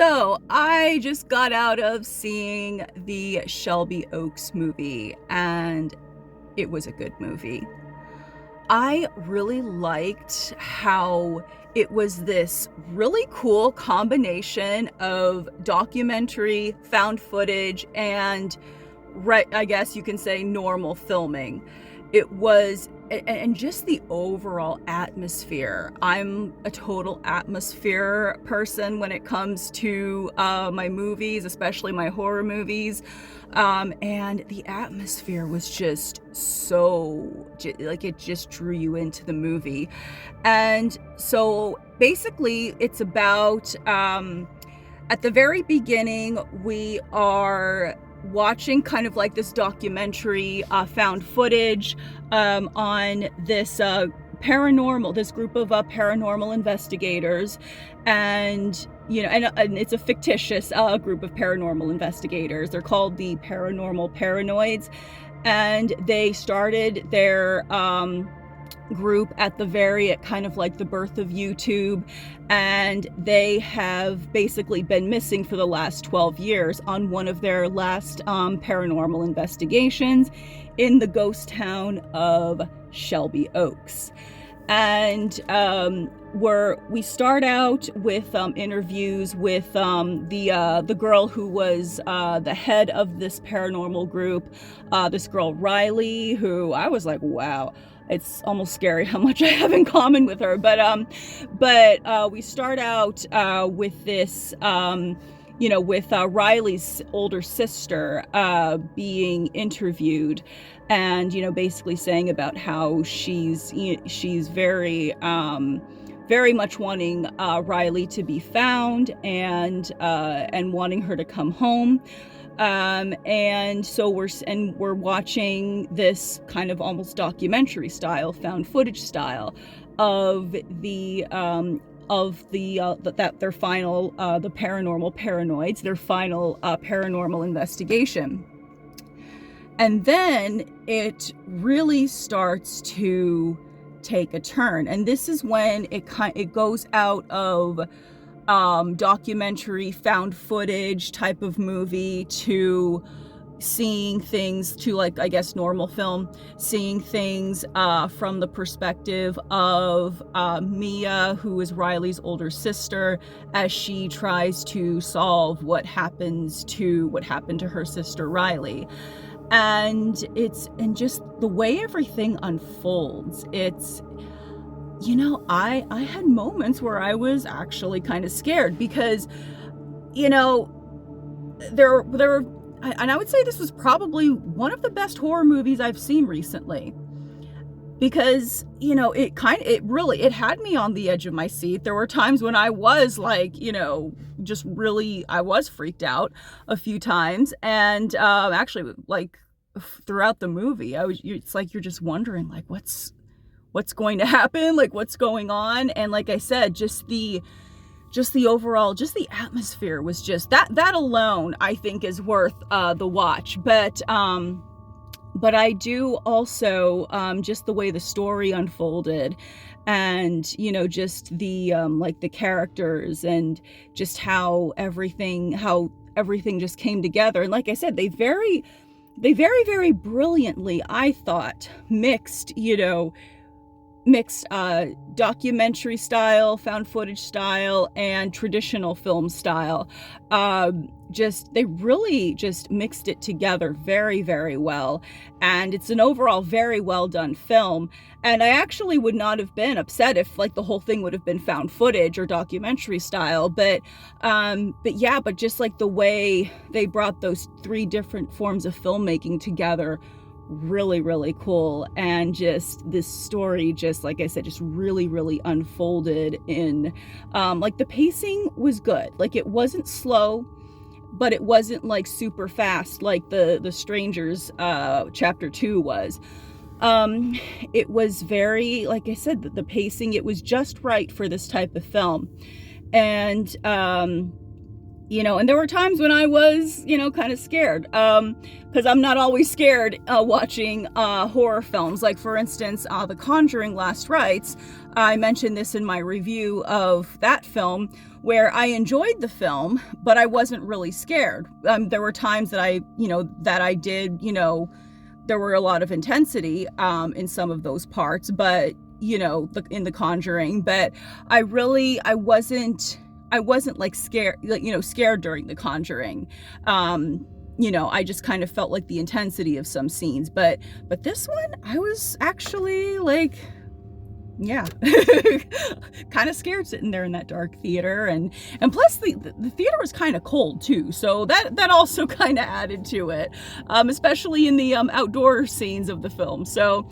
So I just got out of seeing the Shelby Oaks movie, and it was a good movie. I really liked how it was this really cool combination of documentary, found footage, and I guess you can say normal filming. It was, and just the overall atmosphere. I'm a total atmosphere person when it comes to my movies, especially my horror movies. And the atmosphere was just so, like, it just drew you into the movie. And so basically, it's about, at the very beginning, we are watching kind of like this documentary, found footage on this this group of paranormal investigators. And and it's a fictitious group of paranormal investigators. They're called the Paranormal Paranoids, and they started their group at kind of like the birth of YouTube, and they have basically been missing for the last 12 years on one of their last paranormal investigations in the ghost town of Shelby Oaks. And we start out with interviews with the girl who was the head of this paranormal group, this girl Riley, who I was like, wow, it's almost scary how much I have in common with her. But we start out with this, with Riley's older sister being interviewed, and basically saying about how she's very very much wanting Riley to be found, and wanting her to come home. And so we're watching this kind of almost documentary style, found footage style of their final the Paranormal Paranoids, their final paranormal investigation. And then it really starts to take a turn, and this is when it goes out of documentary, found footage type of movie to seeing things, to, like, I guess, normal film, seeing things from the perspective of Mia, who is Riley's older sister, as she tries to solve what happened to her sister Riley. And just the way everything unfolds, I had moments where I was actually kind of scared, because, there were, and I would say this was probably one of the best horror movies I've seen recently, because, it had me on the edge of my seat. There were times when I was like, I was freaked out a few times. And actually, like, throughout the movie, it's like you're just wondering, like, what's going to happen, like, what's going on. And like I said, just the overall, just the atmosphere was just that alone, I think, is worth the watch. But I do also just the way the story unfolded, and just the like the characters, and just how everything just came together. And like I said, they very very brilliantly, I thought, mixed documentary style, found footage style, and traditional film style. They really just mixed it together very, very well. And it's an overall very well done film. And I actually would not have been upset if, like, the whole thing would have been found footage or documentary style. But just like the way they brought those three different forms of filmmaking together, really, really cool. And just this story, just like I said, just really, really unfolded in, like, the pacing was good. Like, it wasn't slow, but it wasn't like super fast like the Strangers chapter 2 was. It was very, like I said, the pacing, it was just right for this type of film. And And there were times when I was, kind of scared, because I'm not always scared watching horror films. Like, for instance, The Conjuring Last Rites. I mentioned this in my review of that film, where I enjoyed the film, but I wasn't really scared. There were times that I did, there were a lot of intensity in some of those parts, but, in The Conjuring, but I wasn't like scared, scared during The Conjuring. I just kind of felt like the intensity of some scenes, but this one, I was actually like, yeah, kind of scared sitting there in that dark theater, and plus the theater was kind of cold too, so that also kind of added to it, especially in the outdoor scenes of the film. So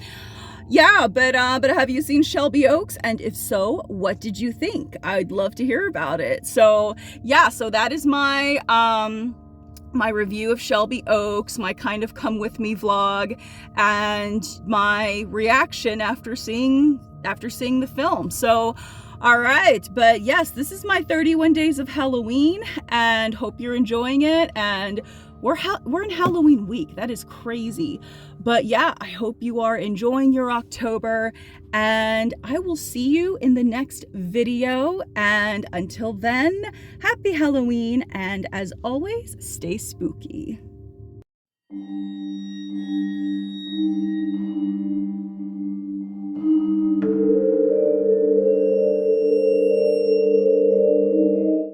yeah, but have you seen Shelby Oaks? And if so, what did you think? I'd love to hear about it. So yeah, so that is my my review of Shelby Oaks, my kind of come with me vlog, and my reaction after seeing the film. So all right, but yes, this is my 31 days of Halloween, and hope you're enjoying it. And we're in Halloween week. That is crazy. But yeah, I hope you are enjoying your October, and I will see you in the next video. And until then, happy Halloween, and as always, stay spooky.